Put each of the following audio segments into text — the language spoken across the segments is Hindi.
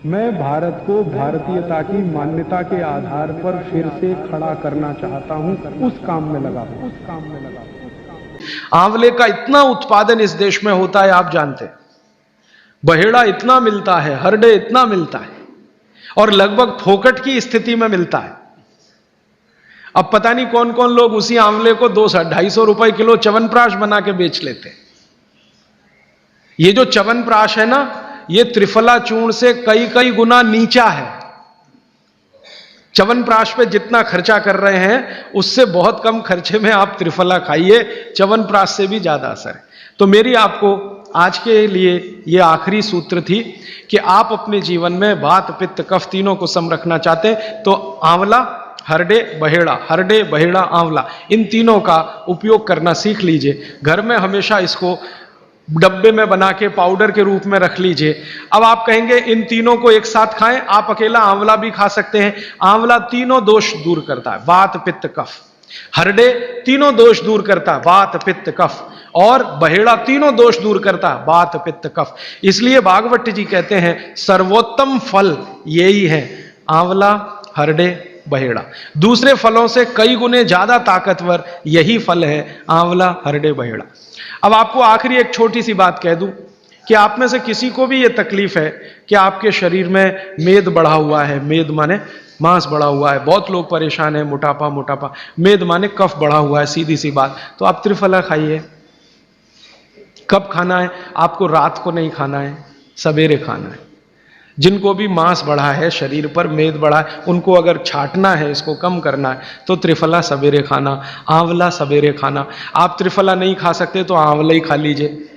मैं भारत को भारतीयता की मान्यता के आधार पर फिर से खड़ा करना चाहता हूं, उस काम में लगा हूं। आंवले का इतना उत्पादन इस देश में होता है, आप जानते हैं। बहेड़ा इतना मिलता है, हरडे इतना मिलता है, और लगभग फोकट की स्थिति में मिलता है। अब पता नहीं कौन कौन लोग उसी आंवले को 200-250 रुपए किलो च्यवनप्राश बना के बेच लेते हैं। ये जो च्यवनप्राश है ना, ये त्रिफला चूर्ण से कई कई गुना नीचा है। च्यवनप्राश पे जितना खर्चा कर रहे हैं, उससे बहुत कम खर्चे में आप त्रिफला खाइए, च्यवनप्राश से भी ज्यादा असर है। तो मेरी आपको आज के लिए ये आखिरी सूत्र थी कि आप अपने जीवन में वात पित्त कफ तीनों को सम रखना चाहते हैं तो आंवला, हरडे, बहेड़ा, हरडे, बहेड़ा, आंवला, इन तीनों का उपयोग करना सीख लीजिए। घर में हमेशा इसको डब्बे में बना के पाउडर के रूप में रख लीजिए। अब आप कहेंगे इन तीनों को एक साथ खाएं, आप अकेला आंवला भी खा सकते हैं। आंवला तीनों दोष दूर करता है, वात पित्त कफ। हरडे तीनों दोष दूर करता है, वात पित्त कफ। और बहेड़ा तीनों दोष दूर करता है, वात पित्त कफ। इसलिए भागवत जी कहते हैं सर्वोत्तम फल यही है, आंवला, हरडे, बहेड़ा। दूसरे फलों से कई गुने ज्यादा ताकतवर यही फल है, आंवला, हरडे, बहेड़ा। अब आपको आखिरी एक छोटी सी बात कह दूं कि आप में से किसी को भी यह तकलीफ है कि आपके शरीर में मेद बढ़ा हुआ है, मेद माने मांस बढ़ा हुआ है, बहुत लोग परेशान है, मोटापा, मोटापा, मेद माने कफ बढ़ा हुआ है, सीधी सी बात, तो आप त्रिफला खाइए। कब खाना है? आपको रात को नहीं खाना है, सवेरे खाना है। जिनको भी मांस बढ़ा है, शरीर पर मेद बढ़ा है, उनको अगर छाटना है, इसको कम करना है, तो त्रिफला सवेरे खाना, आंवला सवेरे खाना। आप त्रिफला नहीं खा सकते तो आंवला ही खा लीजिए।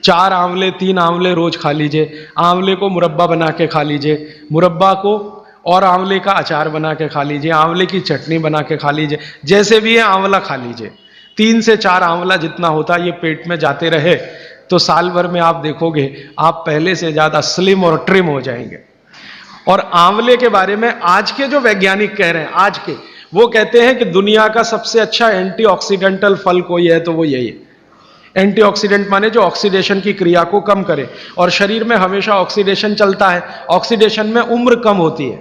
4 आंवले, 3 आंवले रोज खा लीजिए। आंवले को मुरब्बा बना के खा लीजिए, मुरब्बा को और आंवले का अचार बना के खा लीजिए, आंवले की चटनी बना के खा लीजिए, जैसे भी है आंवला खा लीजिए। 3 से 4 आंवला जितना होता है, ये पेट में जाते रहे तो साल भर में आप देखोगे आप पहले से ज्यादा स्लिम और ट्रिम हो जाएंगे। और आंवले के बारे में आज के जो वैज्ञानिक कह रहे हैं, आज के, वो कहते हैं कि दुनिया का सबसे अच्छा एंटीऑक्सीडेंटल फल कोई है तो वो यही है। एंटीऑक्सीडेंट माने जो ऑक्सीडेशन की क्रिया को कम करे, और शरीर में हमेशा ऑक्सीडेशन चलता है। ऑक्सीडेशन में उम्र कम होती है,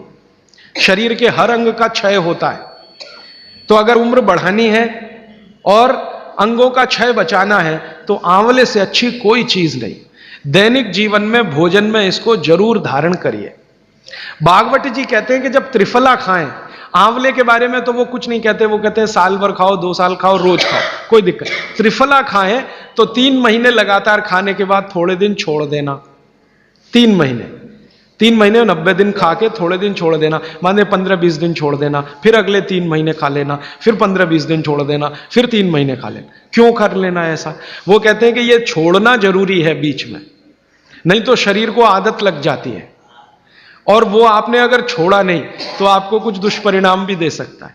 शरीर के हर अंग का क्षय होता है। तो अगर उम्र बढ़ानी है और अंगों का क्षय बचाना है तो आंवले से अच्छी कोई चीज नहीं। दैनिक जीवन में, भोजन में इसको जरूर धारण करिए। भागवत जी कहते हैं कि जब त्रिफला खाएं, आंवले के बारे में तो वो कुछ नहीं कहते, वो कहते हैं साल भर खाओ, 2 साल खाओ, रोज खाओ, कोई दिक्कत। त्रिफला खाएं तो 3 महीने लगातार खाने के बाद थोड़े दिन छोड़ देना। 3 महीने 90 दिन खा के थोड़े दिन छोड़ देना, माने 15-20 दिन छोड़ देना, फिर अगले 3 महीने खा लेना, फिर 15-20 दिन छोड़ देना, फिर 3 महीने खा लेना। क्यों कर लेना ऐसा? वो कहते हैं कि ये छोड़ना जरूरी है बीच में, नहीं तो शरीर को आदत लग जाती है, और वो आपने अगर छोड़ा नहीं तो आपको कुछ दुष्परिणाम भी दे सकता है।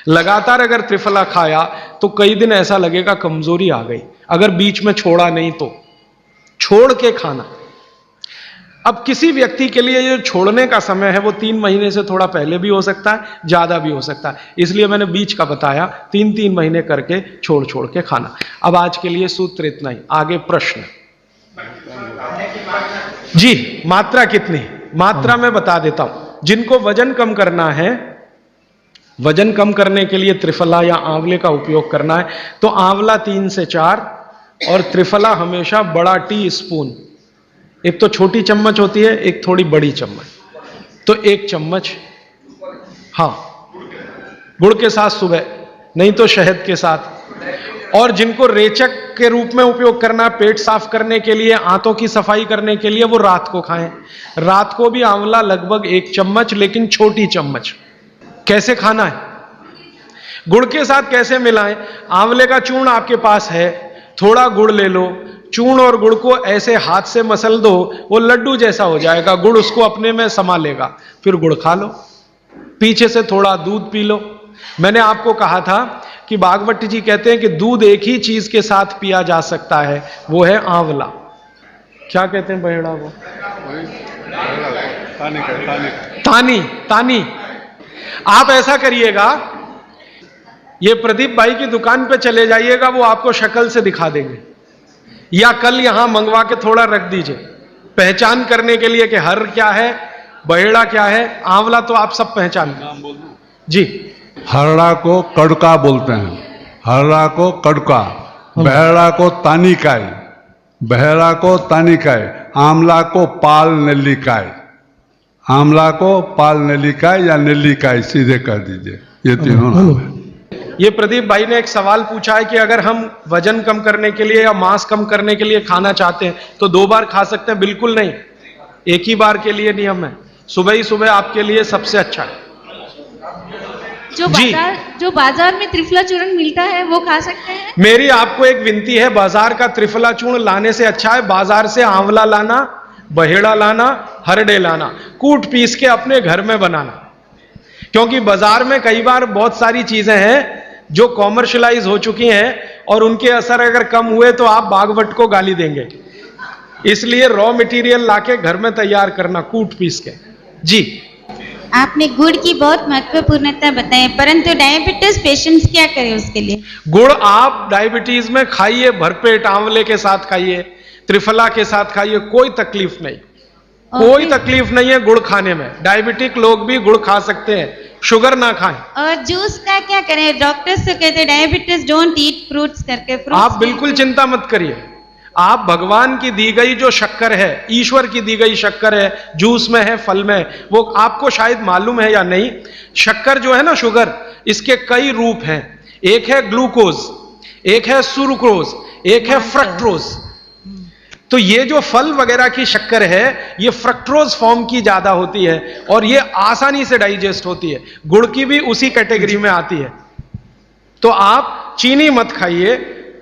लगातार अगर त्रिफला खाया तो कई दिन ऐसा लगेगा कमजोरी आ गई, अगर बीच में छोड़ा नहीं तो। छोड़ के खाना। अब किसी व्यक्ति के लिए जो छोड़ने का समय है वो 3 महीने से थोड़ा पहले भी हो सकता है, ज्यादा भी हो सकता है, इसलिए मैंने बीच का बताया। 3-3 महीने करके छोड़ छोड़ के खाना। अब आज के लिए सूत्र इतना ही, आगे प्रश्न। जी, मात्रा कितनी? मात्रा में बता देता हूं। जिनको वजन कम करना है, वजन कम करने के लिए त्रिफला या आंवले का उपयोग करना है तो आंवला 3 से 4 और त्रिफला हमेशा बड़ा टी स्पून, एक तो छोटी चम्मच होती है, एक थोड़ी बड़ी चम्मच, तो 1 चम्मच, हाँ, गुड़ के साथ सुबह, नहीं तो शहद के साथ। और जिनको रेचक के रूप में उपयोग करना है, पेट साफ करने के लिए, आंतों की सफाई करने के लिए, वो रात को खाएं। रात को भी आंवला लगभग 1 चम्मच, लेकिन छोटी चम्मच। कैसे खाना है? गुड़ के साथ कैसे मिलाएं? आंवले का चूर्ण आपके पास है, थोड़ा गुड़ ले लो, चूर्ण और गुड़ को ऐसे हाथ से मसल दो, वो लड्डू जैसा हो जाएगा, गुड़ उसको अपने में समा लेगा, फिर गुड़ खा लो। पीछे से थोड़ा दूध पी लो। मैंने आपको कहा था कि भागवत जी कहते हैं कि दूध एक ही चीज के साथ पिया जा सकता है, वो है आंवला। क्या कहते हैं बहेड़ा को? तानी। आप ऐसा करिएगा, ये प्रदीप भाई की दुकान पे चले जाइएगा, वो आपको शक्ल से दिखा देंगे, या कल यहां मंगवा के थोड़ा रख दीजिए, पहचान करने के लिए कि हर क्या है बहेड़ा क्या है, आंवला तो आप सब पहचानते हैं जी। हरड़ा को कड़का बोलते हैं, हरड़ा को कड़का, बहेड़ा को तानिकाय, बहेड़ा को तानिकाय, आंवला को पाल नेल्लिकाय, आंवला को पाल नेल्लिकाय या नेल्लिकाय सीधे कर दीजिए, ये तीनों नाम है। ये प्रदीप भाई ने एक सवाल पूछा है कि अगर हम वजन कम करने के लिए या मांस कम करने के लिए खाना चाहते हैं तो 2 बार खा सकते हैं? बिल्कुल नहीं, एक ही बार के लिए नियम है, सुबह ही सुबह आपके लिए सबसे अच्छा है। जो बाजार में त्रिफला चूर्ण मिलता है वो खा सकते हैं? मेरी आपको एक विनती है, बाजार का त्रिफला चूर्ण लाने से अच्छा है बाजार से आंवला लाना, बहेड़ा लाना, हरडे लाना, कूट पीस के अपने घर में बनाना। क्योंकि बाजार में कई बार बहुत सारी चीजें हैं जो कॉमर्शलाइज हो चुकी हैं और उनके असर अगर कम हुए तो आप बागवट को गाली देंगे। इसलिए रॉ मटेरियल लाके घर में तैयार करना, कूट पीस के। जी, आपने गुड़ की बहुत महत्वपूर्णता बताई, परंतु डायबिटीज पेशेंट्स क्या करें उसके लिए? गुड़ आप डायबिटीज में खाइए, भरपेट आंवले के साथ खाइए, त्रिफला के साथ खाइए, कोई तकलीफ नहीं, कोई तकलीफ नहीं है गुड़ खाने में। डायबिटिक लोग भी गुड़ खा सकते हैं, शुगर ना खाएं। और जूस का क्या करें? डॉक्टर्स तो कहते हैं डायबिटीज डोंट ईट फ्रूट्स करके। आप बिल्कुल चिंता मत करिए, आप भगवान की दी गई जो शक्कर है, ईश्वर की दी गई शक्कर है, जूस में है, फल में है, वो आपको शायद मालूम है या नहीं। शक्कर जो है ना, शुगर, इसके कई रूप हैं। एक है ग्लूकोज, एक है सुक्रोज, एक है फ्रक्टोज। तो ये जो फल वगैरह की शक्कर है, ये फ्रक्टोज फॉर्म की ज्यादा होती है और ये आसानी से डाइजेस्ट होती है। गुड़ की भी उसी कैटेगरी में आती है। तो आप चीनी मत खाइए,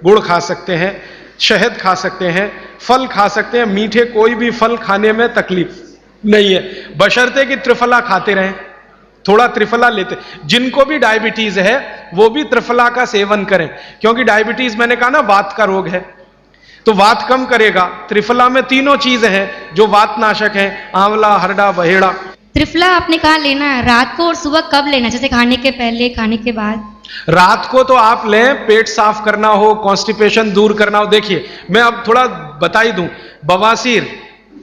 गुड़ खा सकते हैं, शहद खा सकते हैं, फल खा सकते हैं। मीठे कोई भी फल खाने में तकलीफ नहीं है, बशर्ते कि त्रिफला खाते रहें, थोड़ा त्रिफला लेते। जिनको भी डायबिटीज है वो भी त्रिफला का सेवन करें, क्योंकि डायबिटीज मैंने कहा ना वात का रोग है, तो वात कम करेगा। त्रिफला में तीनों चीजें हैं जो वात नाशक हैं, आंवला, हरड़ा, बहेड़ा। त्रिफला आपने कहा लेना है रात को और सुबह कब लेना? जैसे खाने के पहले, खाने के बाद? रात को तो आप लें, पेट साफ करना हो, कॉन्स्टिपेशन दूर करना हो। देखिए, मैं अब थोड़ा बता ही दूं, बवासीर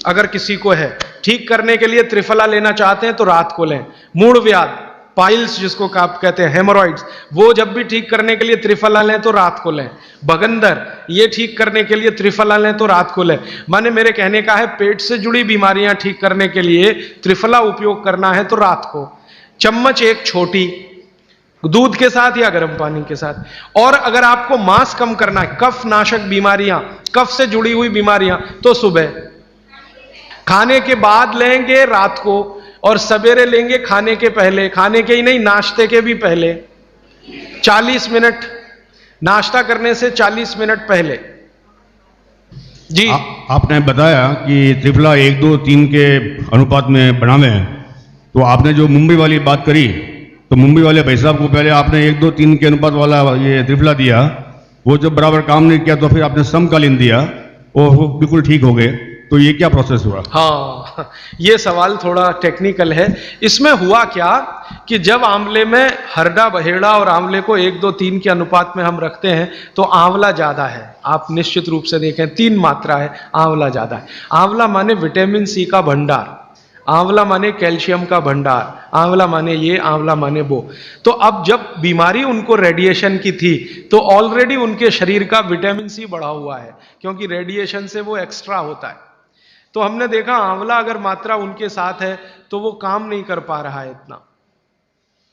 अगर किसी को है, ठीक करने के लिए त्रिफला लेना चाहते हैं तो रात को लें। मूड व्याध, पाइल्स जिसको आप कहते हैं, हेमोरॉइड्स, वो जब भी ठीक करने के लिए त्रिफला लें तो रात को लें। भगंदर, ये ठीक करने के लिए त्रिफला लें तो रात को लें। माने मेरे कहने का है, पेट से जुड़ी बीमारियां ठीक करने के लिए त्रिफला उपयोग करना है तो रात को। चम्मच एक छोटी, दूध के साथ या गर्म पानी के साथ। और अगर आपको मांस कम करना है, कफ नाशक बीमारियां, कफ से जुड़ी हुई बीमारियां, तो सुबह खाने के बाद लेंगे, रात को, और सवेरे लेंगे खाने के पहले। खाने के ही नहीं, नाश्ते के भी पहले 40 मिनट, नाश्ता करने से 40 मिनट पहले। जी, आपने बताया कि त्रिफला 1, 2, 3 के अनुपात में बनावे हैं, तो आपने जो मुंबई वाली बात करी, तो मुंबई वाले भाई साहब को पहले आपने 1, 2, 3 के अनुपात वाला ये त्रिफला दिया, वो जब बराबर काम नहीं किया तो फिर आपने समकालीन दिया और वो बिल्कुल ठीक हो गए। तो ये क्या प्रोसेस हुआ? हाँ, ये सवाल थोड़ा टेक्निकल है। इसमें हुआ क्या कि जब आंवले में हरडा, बहेड़ा और आंवले को 1, 2, 3 के अनुपात में हम रखते हैं तो आंवला ज्यादा है। आप निश्चित रूप से देखें, 3 मात्रा है, आंवला ज्यादा है। आंवला माने विटामिन सी का भंडार, आंवला माने कैल्शियम का भंडार, आंवला माने ये, आंवला माने वो। तो अब जब बीमारी उनको रेडिएशन की थी तो ऑलरेडी उनके शरीर का विटामिन सी बढ़ा हुआ है, क्योंकि रेडिएशन से वो एक्स्ट्रा होता है। तो हमने देखा आंवला अगर मात्रा उनके साथ है तो वो काम नहीं कर पा रहा है इतना,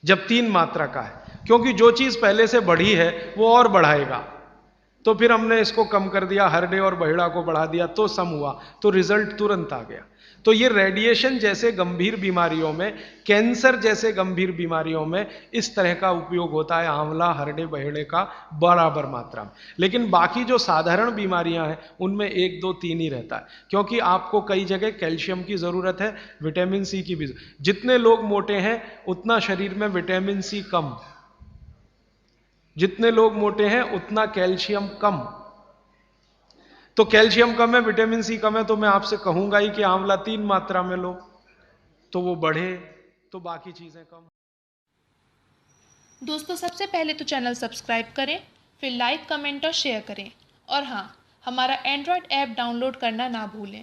जब 3 मात्रा का है, क्योंकि जो चीज पहले से बढ़ी है वो और बढ़ाएगा। तो फिर हमने इसको कम कर दिया, हरडे और बहेड़ा को बढ़ा दिया, तो सम हुआ, तो रिजल्ट तुरंत आ गया। तो ये रेडिएशन जैसे गंभीर बीमारियों में, कैंसर जैसे गंभीर बीमारियों में इस तरह का उपयोग होता है आंवला, हरडे, बहेड़े का बराबर मात्रा में। लेकिन बाकी जो साधारण बीमारियां हैं उनमें 1, 2, 3 ही रहता है, क्योंकि आपको कई जगह कैल्शियम की जरूरत है, विटामिन सी की भी। जितने लोग मोटे हैं उतना शरीर में विटामिन सी कम, जितने लोग मोटे हैं उतना कैल्शियम कम। तो कैल्शियम कम है, विटामिन सी कम है, तो मैं आपसे कहूंगा ही कि आंवला 3 मात्रा में लो तो वो बढ़े, तो बाकी चीजें कम। दोस्तों, सबसे पहले तो चैनल सब्सक्राइब करें, फिर लाइक, कमेंट और शेयर करें। और हाँ, हमारा एंड्रॉयड ऐप डाउनलोड करना ना भूलें।